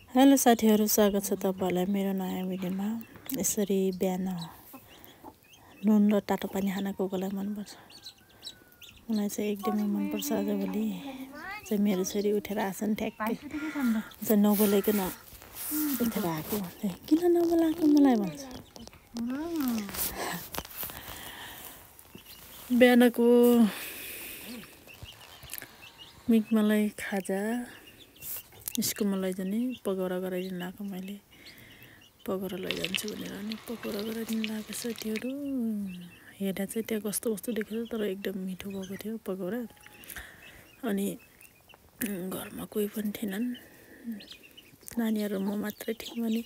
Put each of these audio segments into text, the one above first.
Hello साथीहरू, स्वागत छ तपाईँहरूलाई मेरो नयाँ भिडियोमा। यसरी बिहान नुन र तातो पानी खान कोलाई मनपर्छ। मलाई चाहिँ एकदमै मनपर्छ। आजभोलि चाहिँ मेरो छोरी उठेर आछन् ठ्याक्कै चाहिँ नबोलाइकन उठेर आएको। किन नबोलाएको मलाई भन्छ। बिहानको मिक मलाई खाजा स्कुलमा लैजाने पकौडा गराइदिनु आएको। मैले पकौडा लैजान्छु भनेर नि पकौडा गराइदिनु लागेको साथीहरू। हेर्दा चाहिँ त्यहाँ कस्तो कस्तो देखेको तर एकदम मिठो भएको थियो पकौडा। अनि घरमा कोही पनि थिएनन्, नानीहरू म मात्रै थियौँ। अनि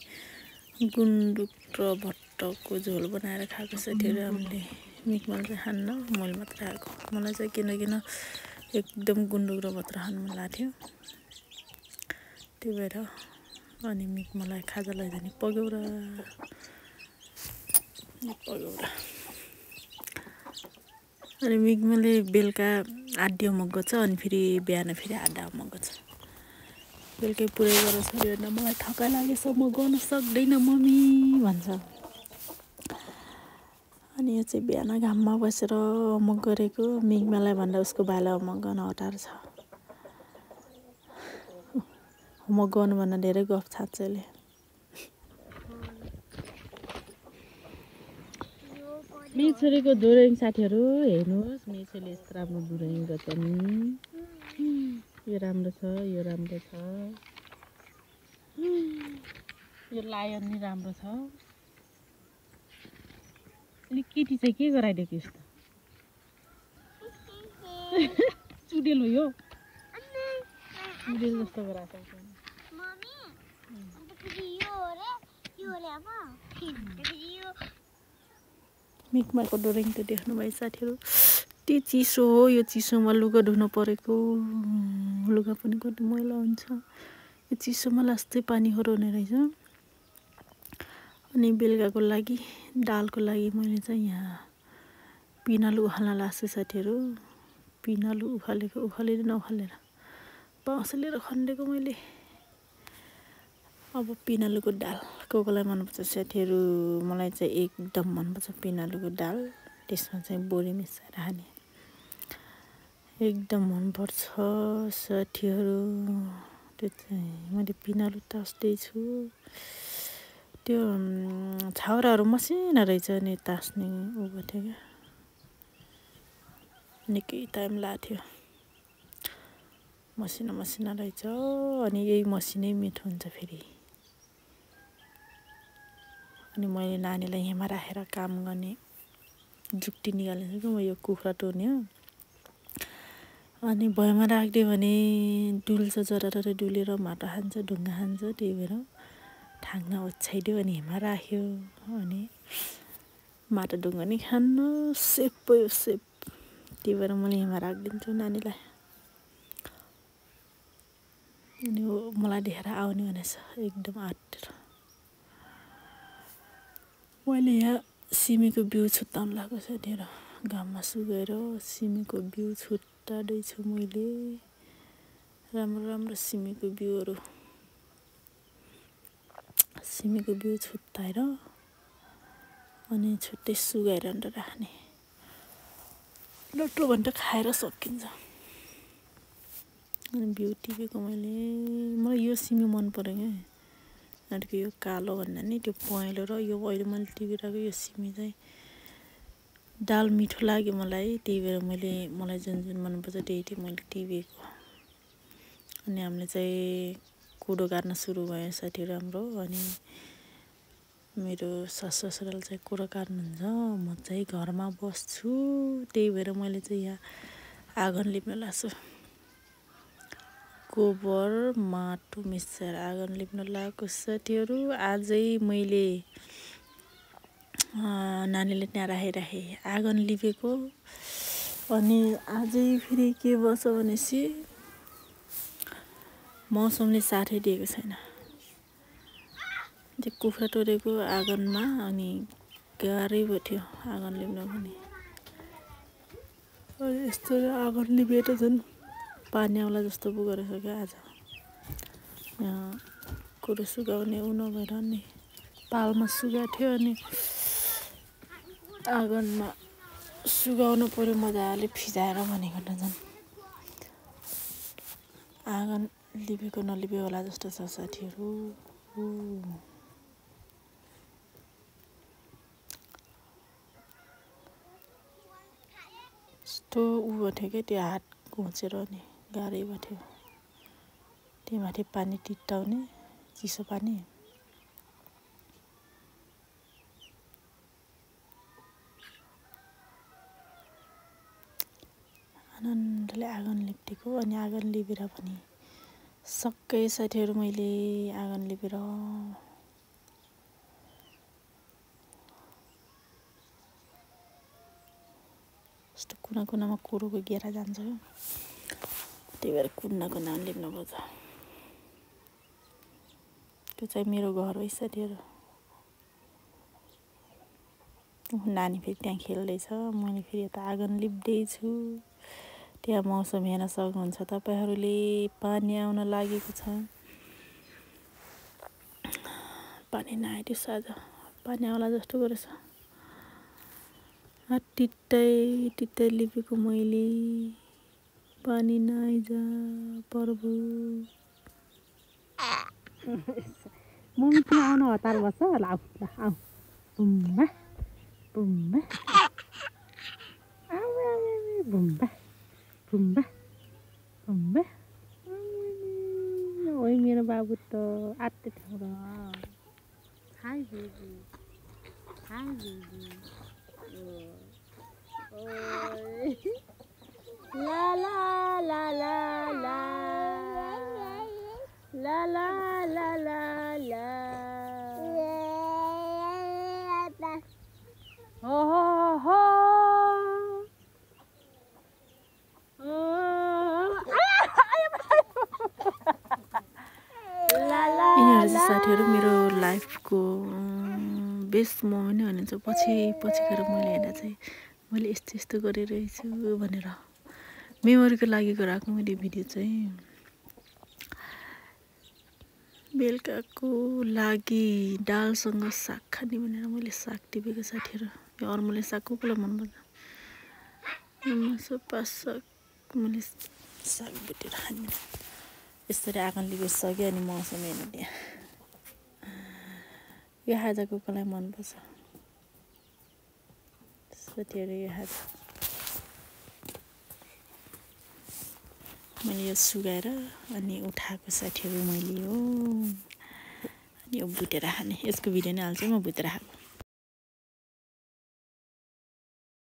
गुन्द्रुक र भट्टको झोल बनाएर खाएको साथीहरू हामीले। मिकमल चाहिँ खान्न, मैले मात्रै खाएको। मलाई चाहिँ किन एकदम गुन्द्रुक र भट्ट खानु मन लाग्थ्यो, त्यही भएर। अनि मिक मलाई खाजा लैजाने पकौडा अनि मिक मैले बेलुका आधी होमवर्क गर्छ, अनि फेरि बिहान फेरि आधा होमवर्क गर्छ। बेलुकै पुरै गरेर छोरीहरू मलाई थकाइ लागेछ, म गर्न सक्दैन मम्मी भन्छ। अनि यो चाहिँ बिहान घाममा बसेर होमवर्क गरेको। मिक मलाई भन्दा उसको भाइलाई होमवर्क गर्न हतार छ। होमवर्क गर्नुभन्दा धेरै गफ छाड्छ यसले। मेरो छोरीको डोरेङ साथीहरू हेर्नुहोस्, मेरो छोरीले यस्तो राम्रो डोरेङ गर्छन्। यो राम्रो छ, यो राम्रो छ, यो लायन नि राम्रो छ। अनि केटी चाहिँ के गराइदिएको यस्तो चुडेल हो यो, चुडेल जस्तो गराएको। मिकमाको डोरेङ त देख्नुभयो साथीहरू, त्यो चिसो हो। यो चिसोमा लुगा धुन परेको, लुगा पनि कति मैला हुन्छ। यो चिसोमा लास्टै पानी हराउने रहेछ। अनि बेलुकाको लागि दालको लागि मैले चाहिँ यहाँ पिनालु उखाल्न लाग्छु साथीहरू। पिनालु उखालेर नउखालेर बाँस लिएर खन्डेको मैले। अब पिनालुको दाल कोलाई मनपर्छ साथीहरू। मलाई चाहिँ एकदम मनपर्छ पिनालुको दाल। त्यसमा चाहिँ बोडी मिसाएर खाने एकदम मनपर्छ साथीहरू। त्यो चाहिँ मैले पिनालु तास्दैछु। त्यो छाउराहरू मसिना रहेछ नि, तास्ने उ थियो क्या, निकै टाइम लाग्थ्यो। मसिना रहेछ। अनि यही मसिनै मिठो हुन्छ फेरि। अनि मैले नानीलाई यहाँ राखेर काम गर्ने जुक्ती निकालेको कि म यो कुखुरा टोर्ने हो। अनि भुइँमा राखिदियो भने डुल्छ, जरा डुलेर माटो खान्छ, ढुङ्गा खान्छ। त्यही भएर ठाङ्ना ओछ्याइदियो अनि हिँमा राख्यो। अनि माटो ढुङ्गा नि खान्न, सेफ भयो सेफ। त्यही भएर मैले हिँमा राखिदिन्छु नानीलाई। अनि मलाई देखेर आउने भनेछ एकदम आँटेर। मैले यहाँ सिमीको बिउ छुट्टाउनु लाग्यो साथीहरू। घाममा सुकाएर सिमीको बिउ छुट्टाउँदैछु मैले। राम्रो सिमीको बिउहरू, सिमीको बिउ छुट्टाएर अनि छुट्टै सुकाएर राख्ने। डक्टर भन्छ खाएर सकिन्छ। अनि बिउ टिपेको मलाई यो सिमी मन पऱ्यो क्या। अर्को यो कालो भन्दा नि त्यो पहेँलो र यो अहिले मैले टिपिरहेको यो सिमी चाहिँ दाल मिठो लाग्यो मलाई। त्यही भएर मलाई जुन मनपर्छ त्यही मैले टिपेको। अनि हामीले चाहिँ कोदो काट्न सुरु भयो साथीहरू हाम्रो। अनि मेरो सासु ससुराले चाहिँ कोदो काट्नुहुन्छ, म चाहिँ घरमा बस्छु। त्यही भएर मैले चाहिँ यहाँ आँगन लिप्न लाग्छु। गोबर माटो मिसाएर आँगन लिप्न लागेको साथीहरू। आजै मैले नानीले त्यहाँ राखेँ आँगन लिपेको। अनि आजै फेरि के भन्छ भनेपछि मौसमले साथै दिएको छैन। त्यो कुखुरा टोरेको आँगनमा अनि गाह्रै भयो थियो आँगन लिप्न पनि। अनि यस्तो आँगन लिपेर झन् पानी आउला जस्तो पो गरेछ क्या आज। कुरो सुगाउने उ नभएर नि पालमा सुगा थियो अनि आँगनमा सुगाउनु पर्यो मजाले फिजाएर भनेको न झन् आँगन लिपेको नलिपे होला जस्तो छ साथीहरू यस्तो उ भयो क्या त्यो हात घोचेर नि गाह्रै भयो त्यो माथि पानी टिटाउने चिसो पानी आनन्दले आँगन लिप्टेको अनि आँगन लिपेर पनि सबै साथीहरू मैले आँगन लिपेर यस्तो कुना कुनामा कुरोको घेरा जान्छ क्या त्यही भएर कुना कुनामा लिप्नु पर्छ त्यो चाहिँ मेरो घर हो साथीहरू नानी फेरि त्यहाँ खेल्दैछ मैले फेरि यता आँगन लिप्दैछु त्यहाँ मौसम हेर्न सक्नुहुन्छ तपाईहरूले पानी आउन लागेको छ पानी नआइदियो साँझ पानी आउला जस्तो गरेछ टिट्टै लिपेको मैले पानी नआइजा प्रभु मम्मी तिमी आउनु हतार बस्छ ल आऊ बुम्बा बुम्बा आऊ बुम्बा बुम्बा बुम्बा ओइ मेरो बाबु त आत्ते थियो र हाय बेबी ओइ ला ला ला ला ला ला ला ला ला ला हो हो यिनीहरू चाहिँ साथीहरू मेरो लाइफको बेस्ट मोमेन्ट नै भनिन्छ पछि गएर मैले हेर्दा चाहिँ मैले यस्तो गरिरहेछु भनेर मेमोरीको लागि गराएको मैले भिडियो चाहिँ बेलुकाको लागि दालसँग साग खाने भनेर मैले साग टिपेको साथीहरू यो अर्मुले साग कसलाई मनपर्छ सुप्पा साग मैले साग भुटेर खाने यसरी आँगन लिपिसक्यो अनि मौसम हेर्नु त्यहाँ यो खाजा कसलाई मनपर्छ साथीहरू यो खाजा मैले यो सुगाएर अनि उठाएको साथीहरू मैले हो अनि यो भुटेर खाने यसको भिडियो नै हाल्छु म भुटेर खाएको